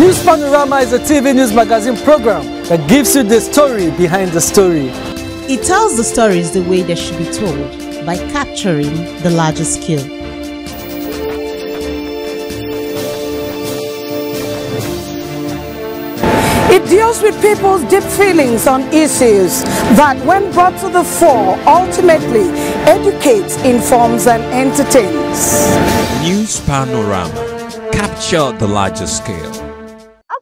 News Panorama is a TV news magazine program that gives you the story behind the story. It tells the stories the way they should be told by capturing the larger scale. It deals with people's deep feelings on issues that, when brought to the fore, ultimately educates, informs and entertains. News Panorama. Capture the larger scale.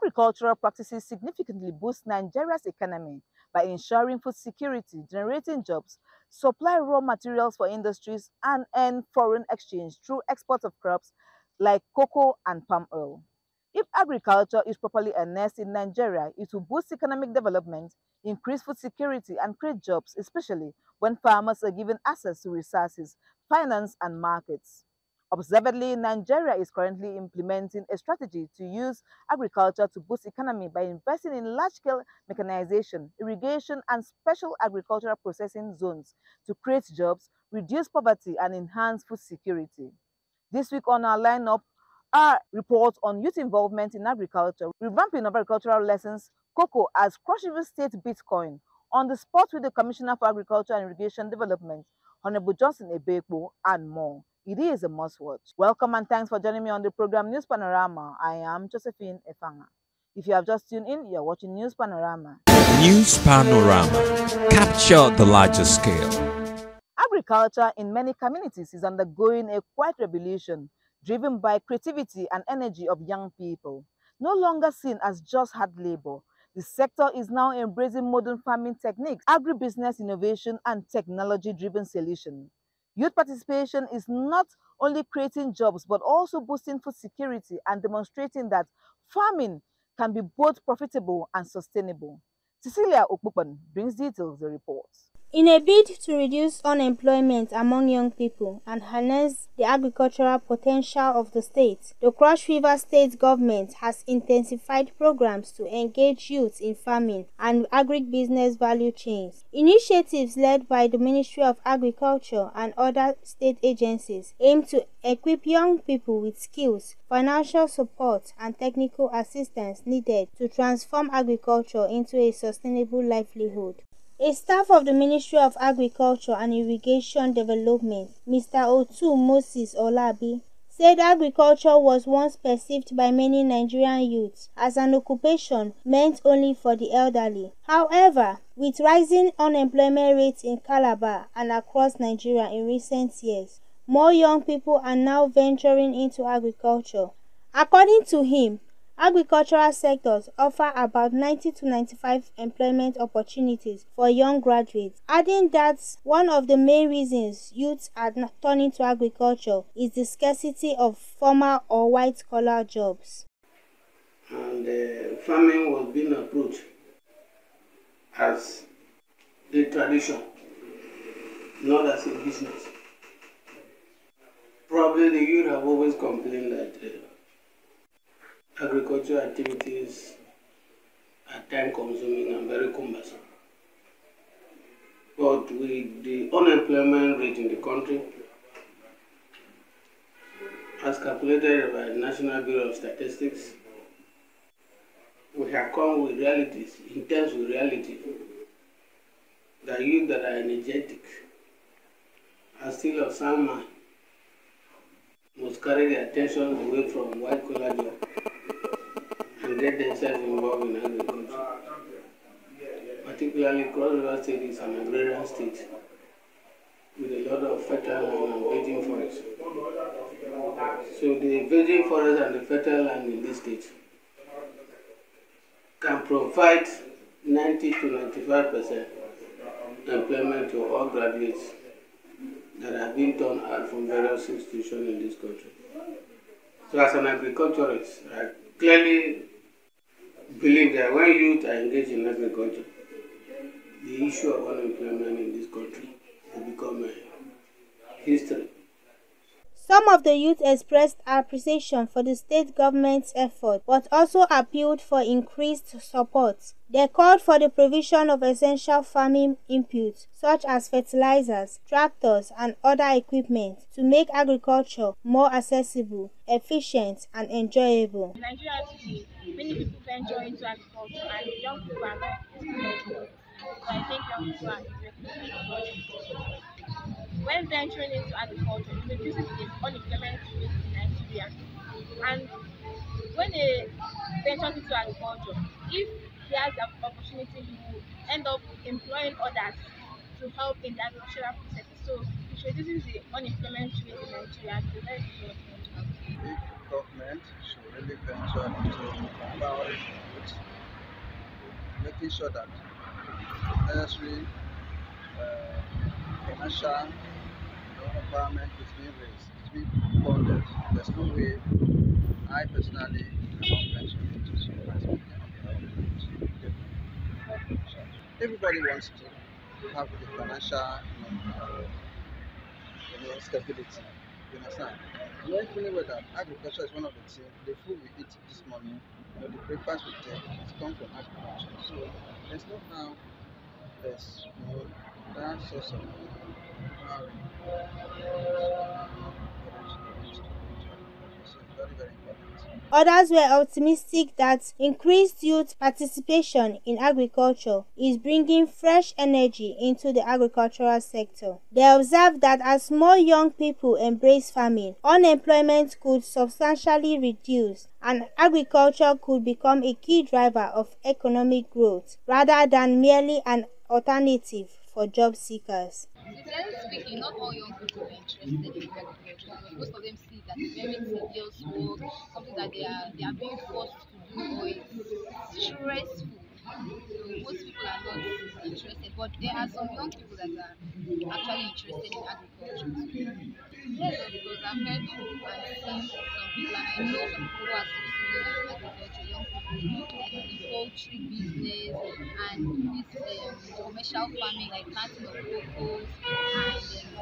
Agricultural practices significantly boost Nigeria's economy by ensuring food security, generating jobs, supply raw materials for industries, and earn foreign exchange through export of crops like cocoa and palm oil. If agriculture is properly harnessed in Nigeria, it will boost economic development, increase food security, and create jobs, especially when farmers are given access to resources, finance, and markets. Observedly, Nigeria is currently implementing a strategy to use agriculture to boost economy by investing in large-scale mechanization, irrigation, and special agricultural processing zones to create jobs, reduce poverty, and enhance food security. This week on our lineup are reports on youth involvement in agriculture, revamping of agricultural lessons, cocoa as CRS River State Bitcoin, on the spot with the Commissioner for Agriculture and Irrigation Development, Honorable Johnson Ebekpo, and more. It is a must-watch. Welcome and thanks for joining me on the program News Panorama. I am Josephine Efanga. If you have just tuned in, you're watching News Panorama. News Panorama. Capture the larger scale. Agriculture in many communities is undergoing a quiet revolution, driven by creativity and energy of young people. No longer seen as just hard labor, the sector is now embracing modern farming techniques, agribusiness innovation, and technology-driven solutions. Youth participation is not only creating jobs, but also boosting food security and demonstrating that farming can be both profitable and sustainable. Cecilia Okpupan brings details of the report. In a bid to reduce unemployment among young people and harness the agricultural potential of the state, the CRS River State government has intensified programs to engage youth in farming and agribusiness value chains. Initiatives led by the Ministry of Agriculture and other state agencies aim to equip young people with skills, financial support, and technical assistance needed to transform agriculture into a sustainable livelihood. A staff of the Ministry of Agriculture and Irrigation Development, Mr. Otu Moses Olabi, said agriculture was once perceived by many Nigerian youths as an occupation meant only for the elderly. However, with rising unemployment rates in Calabar and across Nigeria in recent years, more young people are now venturing into agriculture. According to him, agricultural sectors offer about 90 to 95 employment opportunities for young graduates, adding that one of the main reasons youths are turning to agriculture is the scarcity of formal or white-collar jobs. And farming was being approached as a tradition, not as a business. Probably the youth have always complained that agricultural activities are time-consuming and very cumbersome. But with the unemployment rate in the country, as calculated by the National Bureau of Statistics, we have come with realities, in terms of reality, that youth that are energetic are still of sound mind, must carry their attention away from white-collar jobs and get themselves involved in agriculture. Particularly, CRS River State is an agrarian state with a lot of fertile land and virgin forests. So the virgin forest and the fertile land in this state can provide 90 to 95% employment to all graduates that have been turned out from various institutions in this country. So as an agriculturist, I clearly believe that when youth are engaged in agriculture, the issue of unemployment in this country will become history. Some of the youth expressed appreciation for the state government's effort, but also appealed for increased support. They called for the provision of essential farming inputs such as fertilizers, tractors, and other equipment to make agriculture more accessible, efficient, and enjoyable. In Nigeria today, many people venture into agriculture and young people are not excluded from it. So I think young people are interested. When venturing into agriculture, it reduces the unemployment rate in Nigeria. And when a ventures into agriculture, if he has the opportunity, he will end up employing others to help in the agricultural process. So it reduces the unemployment rate in Nigeria and the very good. The government should really venture into empowering youth, making sure that necessary financial empowerment is being raised, it's being funded. There's no way I personally cannot venture into some aspect of the everybody wants to have the financial stability. You understand? We're fully aware that agriculture is one of the things, the food we eat this morning, the breakfast we take, it comes from agriculture. So there's no how there's that source of empowering. So it's very, very important. Others were optimistic that increased youth participation in agriculture is bringing fresh energy into the agricultural sector. They observed that as more young people embrace farming, unemployment could substantially reduce and agriculture could become a key driver of economic growth rather than merely an alternative for job seekers. Sincerely speaking, not all young people are interested in agriculture. Most of them see that it's very tedious work, something that they are being forced to do, or it's stressful. So most people are not interested, but there are some young people that are actually interested in agriculture. Yes, because I've heard and seen some people, and I know some people who are succeeding in agriculture, young people like the poultry business and this commercial farming, like planting of cocoa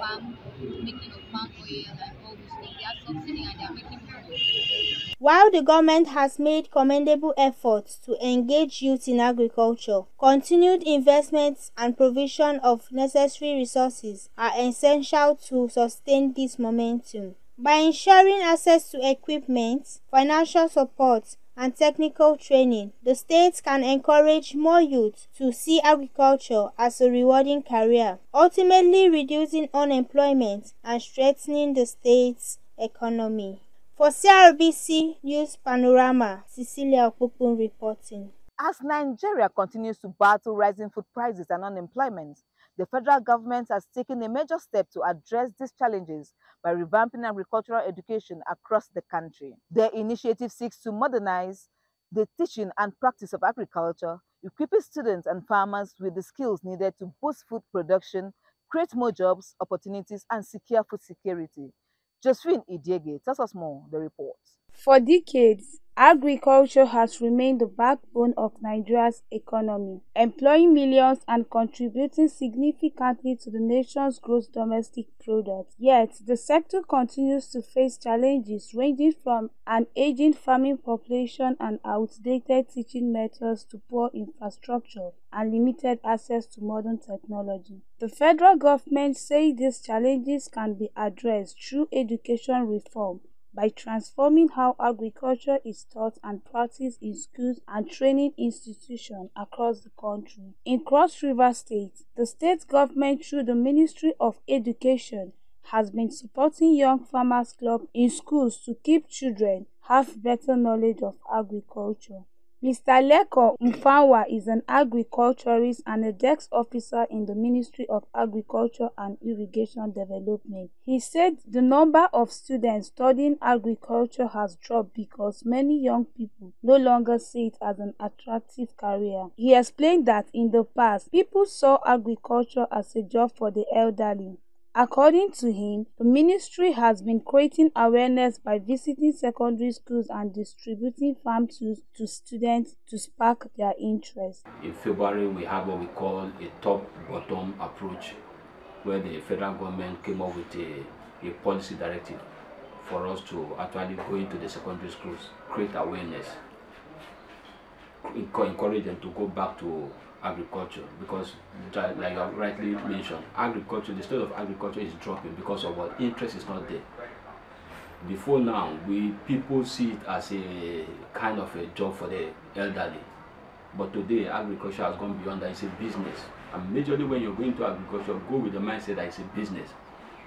and making of palm oil and all these things. They are succeeding and they are making money. While the government has made commendable efforts to engage youth in agriculture, continued investments and provision of necessary resources are essential to sustain this momentum. By ensuring access to equipment, financial support, and technical training, the state can encourage more youth to see agriculture as a rewarding career, ultimately reducing unemployment and strengthening the state's economy. For CRBC News Panorama, Cecilia Okpukpun reporting. As Nigeria continues to battle rising food prices and unemployment, the federal government has taken a major step to address these challenges by revamping agricultural education across the country. Their initiative seeks to modernize the teaching and practice of agriculture, equipping students and farmers with the skills needed to boost food production, create more jobs, opportunities, and secure food security. Josephine Idiege tells us more, the report. For decades, agriculture has remained the backbone of Nigeria's economy, employing millions and contributing significantly to the nation's gross domestic product. Yet, the sector continues to face challenges ranging from an aging farming population and outdated teaching methods to poor infrastructure and limited access to modern technology. The federal government says these challenges can be addressed through education reform, by transforming how agriculture is taught and practiced in schools and training institutions across the country. In Cross River State, the state government through the Ministry of Education has been supporting Young Farmers Club in schools to keep children have better knowledge of agriculture. Mr. Leko Mfanwa is an agriculturist and a desk officer in the Ministry of Agriculture and Irrigation Development. He said the number of students studying agriculture has dropped because many young people no longer see it as an attractive career. He explained that in the past, people saw agriculture as a job for the elderly. According to him, the ministry has been creating awareness by visiting secondary schools and distributing farm tools to students to spark their interest. In February, we have what we call a top-bottom approach, where the federal government came up with a policy directive for us to actually go into the secondary schools, create awareness, encourage them to go back to agriculture, because like you have rightly mentioned, agriculture, the state of agriculture is dropping because of what? Interest is not there. Before now, people see it as a kind of a job for the elderly. But today, agriculture has gone beyond that. It's a business. And majorly when you're going to agriculture, go with the mindset that it's a business.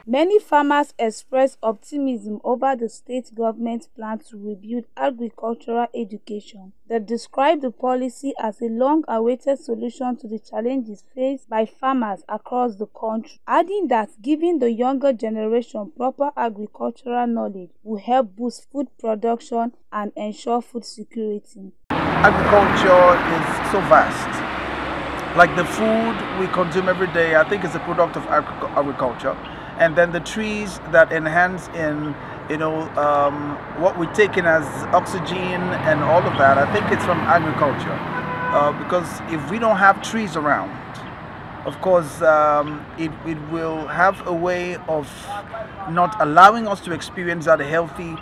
Many farmers express optimism over the state government's plan to rebuild agricultural education. They describe the policy as a long-awaited solution to the challenges faced by farmers across the country, adding that giving the younger generation proper agricultural knowledge will help boost food production and ensure food security. Agriculture is so vast. Like the food we consume every day, I think is a product of agriculture. And then the trees that enhance in, what we take in as oxygen and all of that, I think it's from agriculture. Because if we don't have trees around, of course, it will have a way of not allowing us to experience that healthy,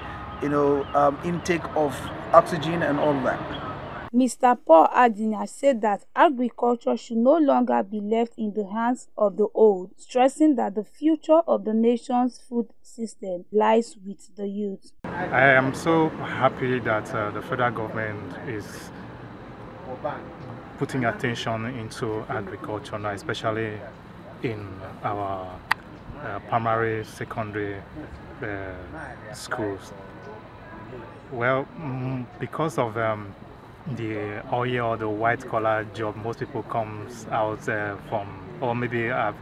intake of oxygen and all of that. Mr. Paul Adina said that agriculture should no longer be left in the hands of the old, stressing that the future of the nation's food system lies with the youth. I am so happy that the federal government is putting attention into agriculture now, especially in our primary, secondary schools. Well, because of the oil or the white collar job most people comes out from, or maybe have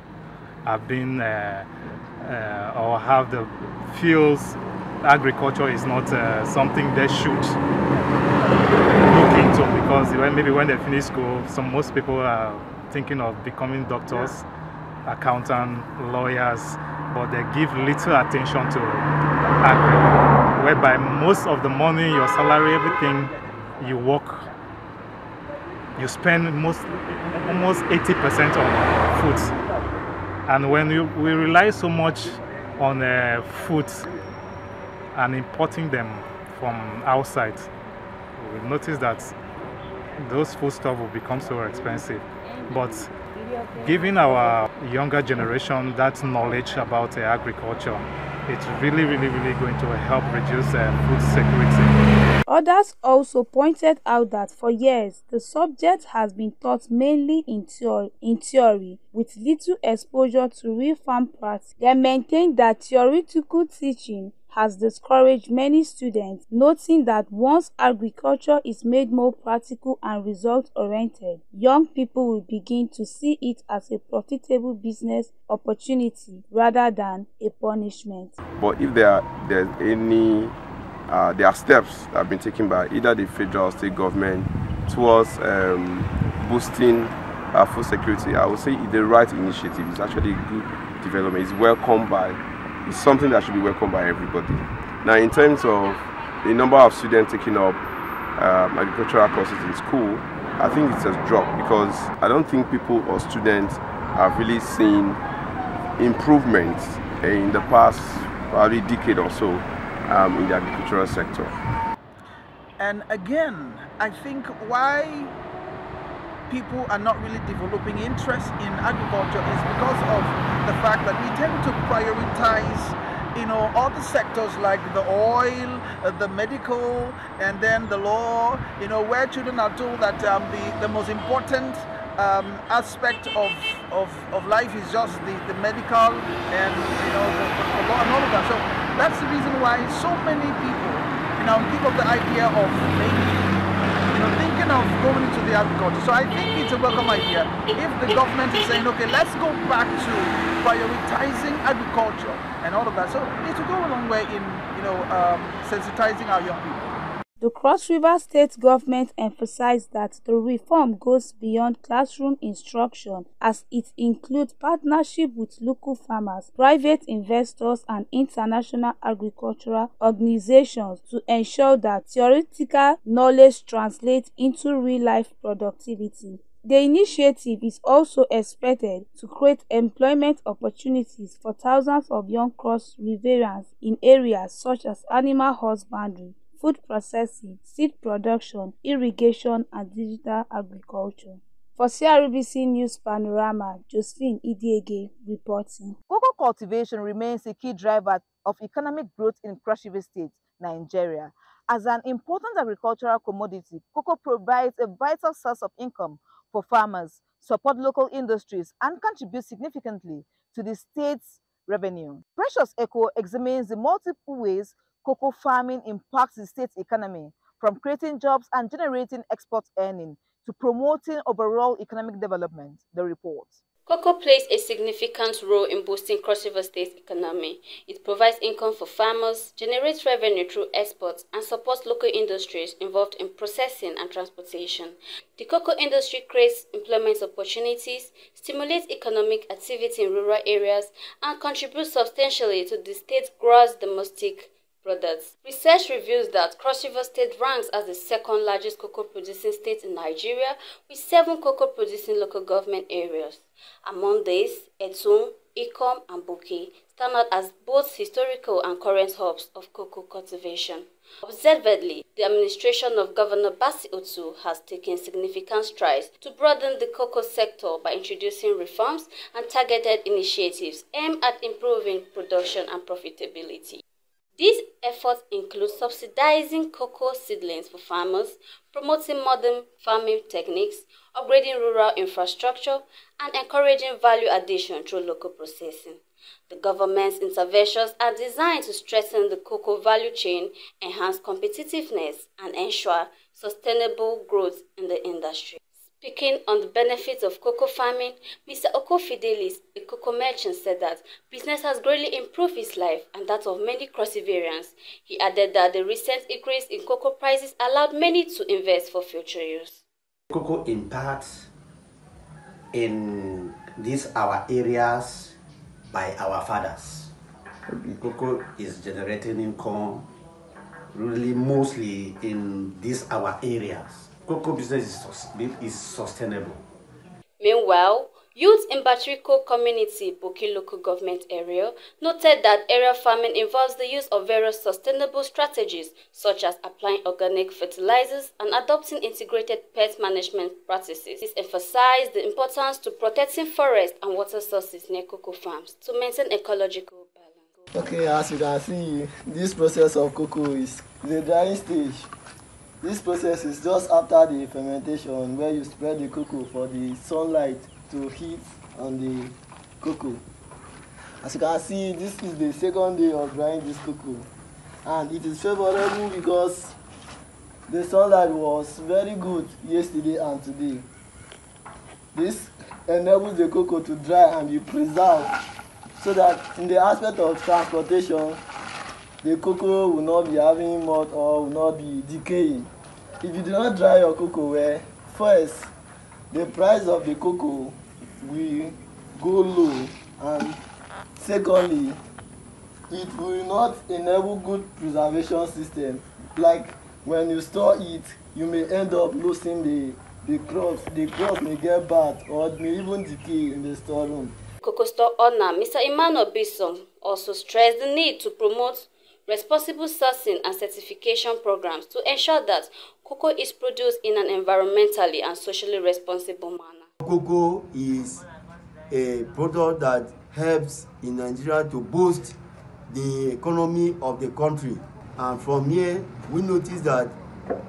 been or have the feels agriculture is not something they should look into, because when they finish school, most people are thinking of becoming doctors, accountants, lawyers, but they give little attention to agri, whereby most of the money, your salary, everything you work, you spend almost 80% on food. And when we rely so much on food and importing them from outside, we notice that those foodstuffs will become so expensive. But giving our younger generation that knowledge about agriculture, it's really going to help reduce food security. Others also pointed out that for years, the subject has been taught mainly in theory, with little exposure to real farm practice. They maintained that theoretical teaching has discouraged many students, noting that once agriculture is made more practical and result-oriented, young people will begin to see it as a profitable business opportunity rather than a punishment. But if there are steps that have been taken by either the federal or state government towards boosting food security, I would say it's the right initiative. It's actually a good development. It's something that should be welcomed by everybody. Now, in terms of the number of students taking up agricultural courses in school, I think it's a drop, because I don't think people or students have really seen improvements in the past probably decade or so in the agricultural sector. And again, I think why people are not really developing interest in agriculture is because of the fact that we tend to prioritize, other sectors like the oil, the medical, and then the law, where children are told that the most important aspect of life is just the medical and the law and all of that. So that's the reason why so many people give up the idea of maybe thinking of going into the agriculture. So I think it's a welcome idea if the government is saying, okay, let's go back to prioritizing agriculture and all of that. So it will go a long way in sensitizing our young people. The Cross River State government emphasized that the reform goes beyond classroom instruction, as it includes partnership with local farmers, private investors, and international agricultural organizations to ensure that theoretical knowledge translates into real-life productivity. The initiative is also expected to create employment opportunities for thousands of young cross rivers in areas such as animal husbandry, food processing, seed production, irrigation, and digital agriculture. For CRBC News Panorama, Josephine Idiege reporting. Cocoa cultivation remains a key driver of economic growth in Cross River State, Nigeria. As an important agricultural commodity, cocoa provides a vital source of income for farmers, support local industries, and contributes significantly to the state's revenue. Precious Echo examines the multiple ways cocoa farming impacts the state's economy, from creating jobs and generating export earnings to promoting overall economic development. The report. Cocoa plays a significant role in boosting Cross River State's economy. It provides income for farmers, generates revenue through exports, and supports local industries involved in processing and transportation. The cocoa industry creates employment opportunities, stimulates economic activity in rural areas, and contributes substantially to the state's gross domestic products. Research reveals that Cross River State ranks as the second largest cocoa producing state in Nigeria, with 7 cocoa producing local government areas. Among these, Etum, Ikom, and Bouquet stand out as both historical and current hubs of cocoa cultivation. Observedly, the administration of Governor Basi Otu has taken significant strides to broaden the cocoa sector by introducing reforms and targeted initiatives aimed at improving production and profitability. These efforts include subsidizing cocoa seedlings for farmers, promoting modern farming techniques, upgrading rural infrastructure, and encouraging value addition through local processing. The government's interventions are designed to strengthen the cocoa value chain, enhance competitiveness, and ensure sustainable growth in the industry. Speaking on the benefits of cocoa farming, Mr. Oko Fidelis, a cocoa merchant, said that business has greatly improved his life and that of many cross-riverians. He added that the recent increase in cocoa prices allowed many to invest for future use. Cocoa impacts in these our areas by our fathers. Cocoa is generating income really mostly in these our areas. Cocoa business is sustainable. Meanwhile, youth in Batriko community, Boki local government area, noted that area farming involves the use of various sustainable strategies, such as applying organic fertilizers and adopting integrated pest management practices. This emphasized the importance to protecting forest and water sources near cocoa farms to maintain ecological balance. Okay, as you can see, this process of cocoa is the drying stage. This process is just after the fermentation, where you spread the cocoa for the sunlight to heat on the cocoa. As you can see, this is the second day of drying this cocoa, and it is favorable because the sunlight was very good yesterday and today. This enables the cocoa to dry and be preserved, so that in the aspect of transportation, the cocoa will not be having mold or will not be decaying. If you do not dry your cocoa well, first, the price of the cocoa will go low, and secondly, it will not enable good preservation system. Like when you store it, you may end up losing the crops. The crops may get bad or may even decay in the storeroom. Cocoa store owner Mr. Emmanuel Bisson also stressed the need to promote responsible sourcing and certification programs to ensure that cocoa is produced in an environmentally and socially responsible manner. Cocoa is a product that helps in Nigeria to boost the economy of the country. And from here, we notice that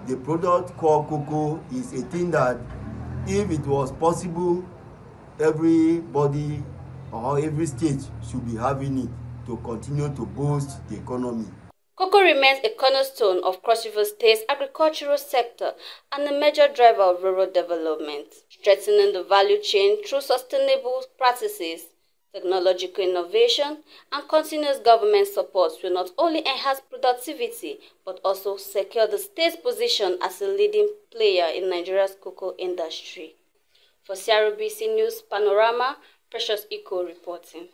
the product called cocoa is a thing that, if it was possible, everybody or every state should be having it to continue to boost the economy. Cocoa remains a cornerstone of Cross River State's agricultural sector and a major driver of rural development, strengthening the value chain through sustainable practices, technological innovation, and continuous government support will not only enhance productivity but also secure the state's position as a leading player in Nigeria's cocoa industry. For CRBC News Panorama, Precious Eco reporting.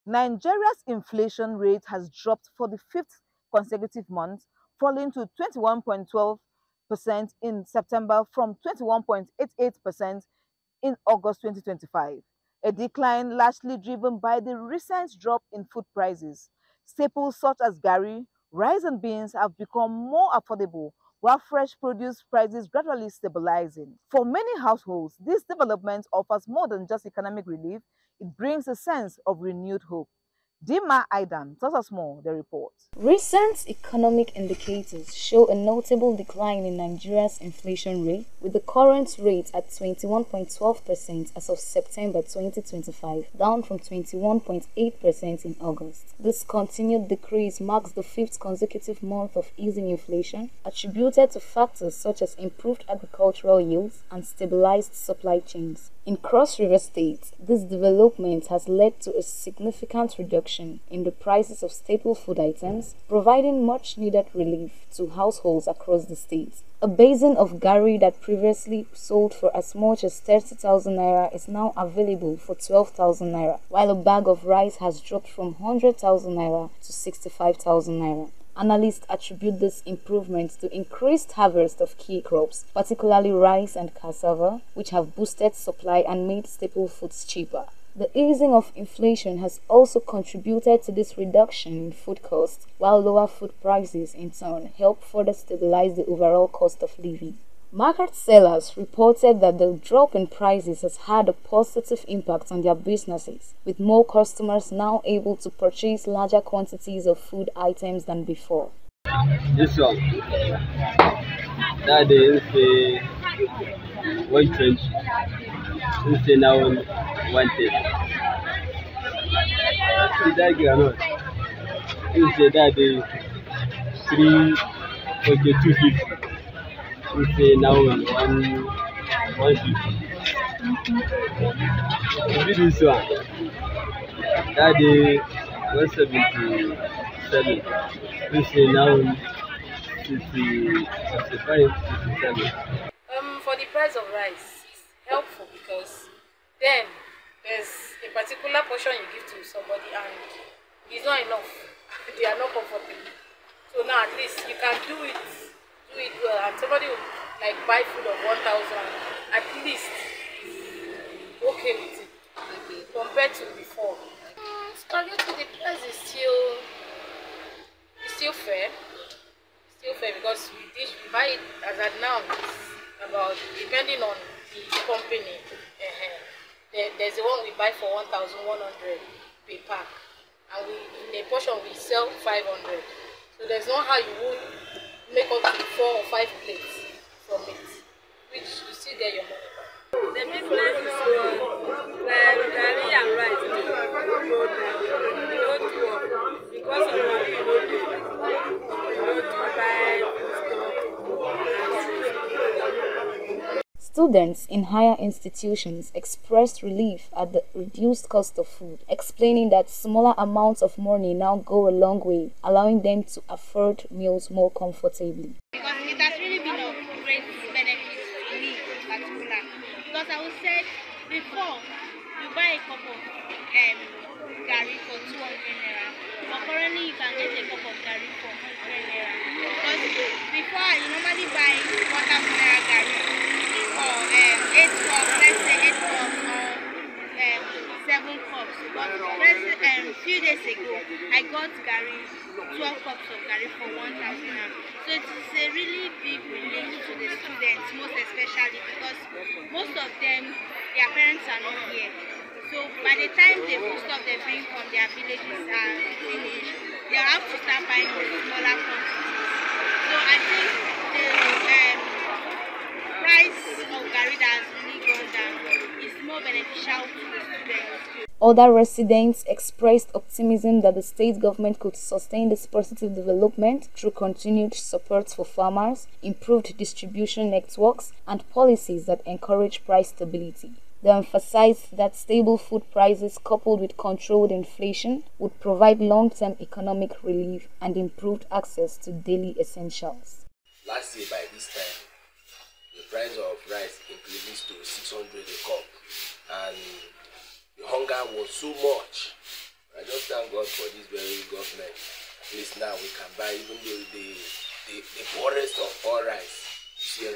Nigeria's inflation rate has dropped for the 5th consecutive month, falling to 21.12% 8% in September from 21.88% in August 2025, a decline largely driven by the recent drop in food prices. Staples such as garri, rice and beans have become more affordable, while fresh produce prices gradually stabilizing. For many households, this development offers more than just economic relief, it brings a sense of renewed hope. Dima Aidan tells us more, the report. Recent economic indicators show a notable decline in Nigeria's inflation rate, with the current rate at 21.12% as of September 2025, down from 21.8% in August. This continued decrease marks the fifth consecutive month of easing inflation, attributed to factors such as improved agricultural yields and stabilized supply chains. In Cross River State, this development has led to a significant reduction in the prices of staple food items, providing much-needed relief to households across the state. A basin of garri that previously sold for as much as 30,000 naira is now available for 12,000 naira, while a bag of rice has dropped from 100,000 naira to 65,000 naira. Analysts attribute this improvement to increased harvest of key crops, particularly rice and cassava, which have boosted supply and made staple foods cheaper. The easing of inflation has also contributed to this reduction in food costs, while lower food prices in turn help further stabilize the overall cost of living. Market sellers reported that the drop in prices has had a positive impact on their businesses, with more customers now able to purchase larger quantities of food items than before. This one, that day, say 120, we say now 110. See that granite, we say that day 250. We say now 150. We do this one. That day 177. We say now 65, 67. For the price of rice, it's helpful because then there's a particular portion you give to somebody and it's not enough. They are not comfortable. So now at least you can do it well, and somebody will like buy food of 1,000, at least okay with it compared to before. Spaghetti, the price is still fair. Still fair because we buy it as at now. It's about, depending on the company. There's the one we buy for 1,100 per pack, and in a portion we sell 500. So there's no how you would make up to 4 or 5 plates from it, which you still get your money back. The business is good. Like garri and rice, you don't do because of money you don't do. You don't buy stuff. Students in higher institutions expressed relief at the reduced cost of food, explaining that smaller amounts of money now go a long way, allowing them to afford meals more comfortably. Because it has really been of great benefit to me in particular. Because I would say before, you buy a cup of garri for 200 naira, but currently you can get a cup of garri for 100 naira. Because before, you normally buy 1,000 naira garri. Or 8 cups, let's say 8 cups or 7 cups. But a few days ago, I got garri, 12 cups of garri for 1,000 naira. So it is a really big relief to the students, most especially because most of them, their parents are not here. So by the time the food stuff they bring from their villages are finished, they have to start buying smaller quantities. So I think the price of garri that has really gone down is more beneficial to the students. Other residents expressed optimism that the state government could sustain this positive development through continued support for farmers, improved distribution networks, and policies that encourage price stability. They emphasized that stable food prices coupled with controlled inflation would provide long-term economic relief and improved access to daily essentials. Last year by this time, the price of rice increased to 600 a cup, and the hunger was so much. I just thank God for this very government. At least now we can buy even though the poorest of all rice,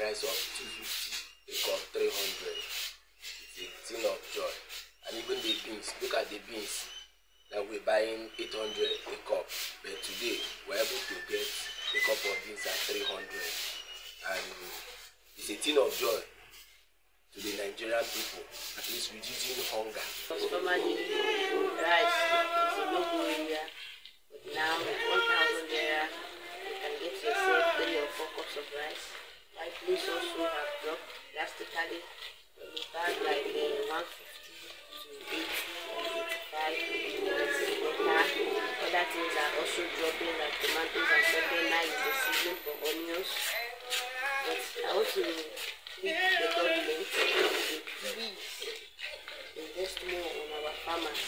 price of 250 a cup, 300. It's a thing of joy. And even the beans, look at the beans that we're buying 800 a cup, but today we're able to get a cup of beans at 300. And it's a thing of joy to the Nigerian people, at least reducing hunger. Because formerly rice is a local area, but now with 1,000 naira, you can get yourself 3 or 4 cups of rice. My place also have dropped drastically. We start like 150 to 80, 85, other things are also dropping like tomatoes and pepper. Now is the season for onions. But I want to plead the government to please invest more on our farmers.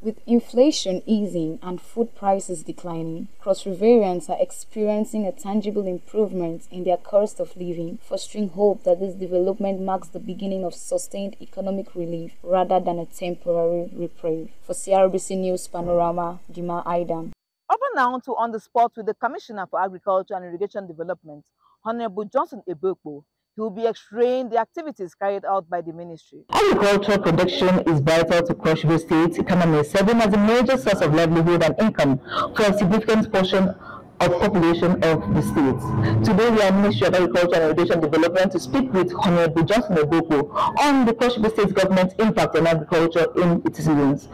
With inflation easing and food prices declining, Cross Riverians are experiencing a tangible improvement in their cost of living, fostering hope that this development marks the beginning of sustained economic relief rather than a temporary reprieve. For CRBC News Panorama, Dima Aidam. Over now to On the Spot with the Commissioner for Agriculture and Irrigation Development, Honorable Johnson Ebokpo. He will be explaining the activities carried out by the ministry. Agricultural production is vital to Cross River State's economy, serving as a major source of livelihood and income for a significant portion of population of the state. Today we are Ministry of Agriculture and Irrigation Development to speak with Honorable Johnson Ebokpo on the Cross River State government's impact on agriculture in its citizens.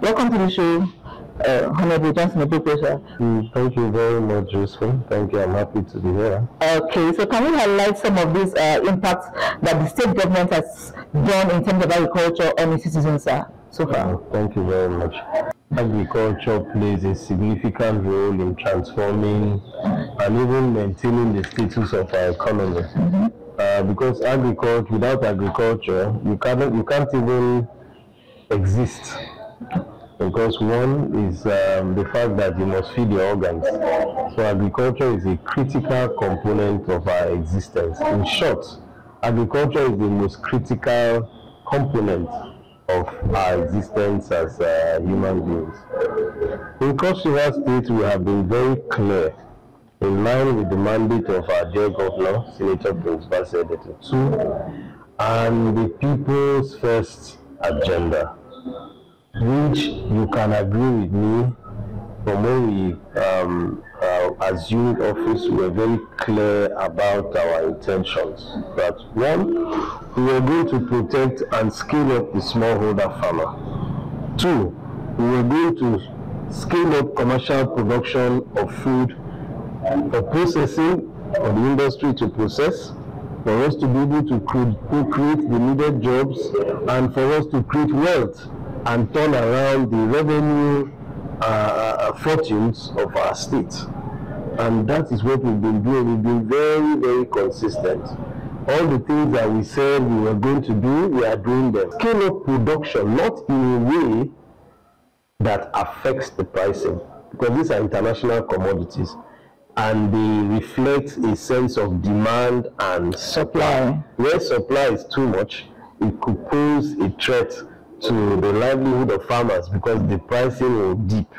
Welcome to the show. Honorable Johnson Ebokpo, sir. Thank you very much, Josephine. Thank you. I'm happy to be here. Okay, so can we highlight some of these impacts that the state government has done in terms of agriculture on its citizens, sir, so far? Thank you very much. Agriculture plays a significant role in transforming and even maintaining the status of our economy. Because agriculture, without agriculture, you can't even exist. Because one is the fact that you must feed your organs. So agriculture is a critical component of our existence. In short, agriculture is the most critical component of our existence as human beings. In Cross River State, we have been very clear, in line with the mandate of our dear Governor, Senator Prince Basedete II, and the People's First agenda, which you can agree with me. From when we assumed office, we were very clear about our intentions. That one, we were going to protect and scale up the smallholder farmer. Two, we were going to scale up commercial production of food for processing, for the industry to process, for us to be able to create the needed jobs, and for us to create wealth and turn around the revenue fortunes of our state. And that is what we've been doing. We've been very, very consistent. All the things that we said we were going to do, we are doing them. Scale up production, not in a way that affects the pricing, because these are international commodities and they reflect a sense of demand and supply. Where supply is too much, it could pose a threat to the livelihood of farmers because the pricing will dip.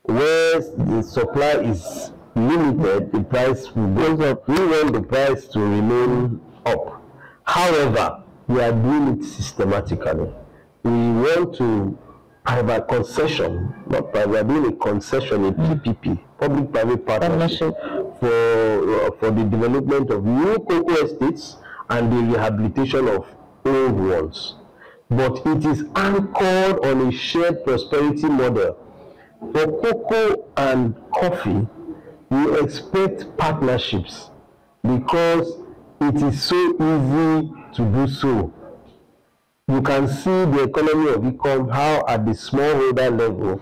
Where the supply is limited, the price will go up. We want the price to remain up. However, we are doing it systematically. We want to private concession, not private, we are doing a concession, a PPP, public-private partnership, for the development of new cocoa estates and the rehabilitation of old ones. But it is anchored on a shared prosperity model. For cocoa and coffee, we expect partnerships because it is so easy to do so. You can see the economy of income, how at the smallholder level,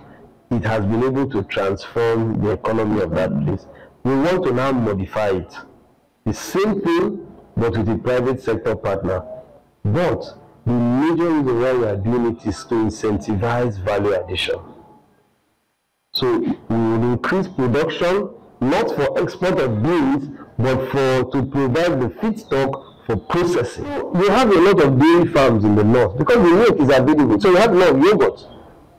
it has been able to transform the economy of that place. We want to now modify it. The same thing, but with a private sector partner. But the major reason why we are doing it is to incentivize value addition. So we will increase production, not for export of beans, but to provide the feedstock for processing. We have a lot of dairy farms in the north because the milk is available. So we have a lot of yogurt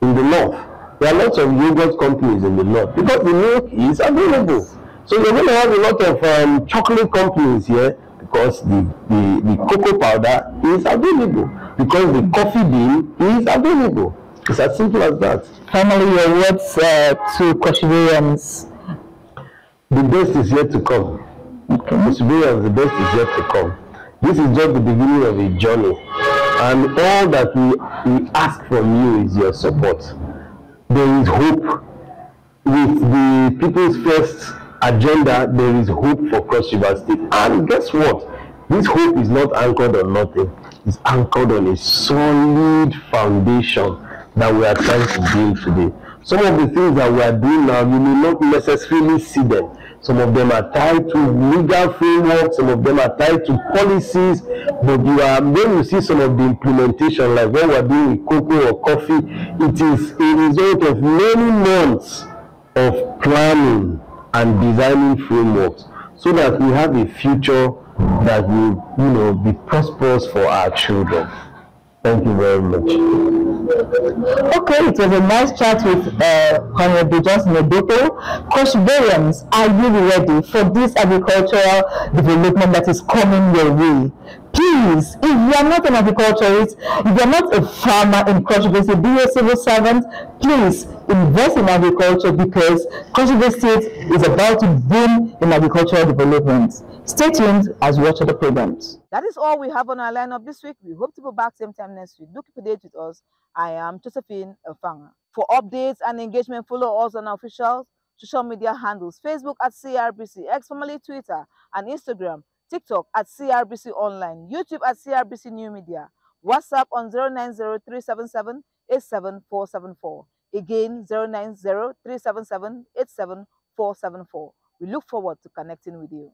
in the north. There are lots of yogurt companies in the north because the milk is available. So you're going to have a lot of chocolate companies here because the cocoa powder is available, because the coffee bean is available. It's as simple as that. Finally, your words to Koshivarians. The best is yet to come. Koshivarians, the best is yet to come. This is just the beginning of a journey, and all that we ask from you is your support. There is hope. With the People's First agenda, there is hope for Cross River State. And guess what? This hope is not anchored on nothing. It's anchored on a solid foundation that we are trying to build today. Some of the things that we are doing now, you may not necessarily see them. Some of them are tied to legal framework, some of them are tied to policies, but when you see some of the implementation, like what we are doing with cocoa or coffee, it is a result of many months of planning and designing frameworks so that we have a future that will, be prosperous for our children. Thank you very much. Okay, it was a nice chat with Honorable Johnson Odoto. Koshivarians, are you ready for this agricultural development that is coming your way? Please, if you are not an agriculturist, if you are not a farmer in Cross River State, be a civil servant, please invest in agriculture because Cross River State is about to boom in agricultural development. Stay tuned as we watch other programs. That is all we have on our lineup this week. We hope to be back same time next week. Do keep a date with us. I am Josephine Elfanga. For updates and engagement, follow us on our official social media handles: Facebook at CRBC, X formerly Twitter, and Instagram, TikTok at CRBC Online, YouTube at CRBC New Media, WhatsApp on 090-377-87474. Again, 090-377-87474. We look forward to connecting with you.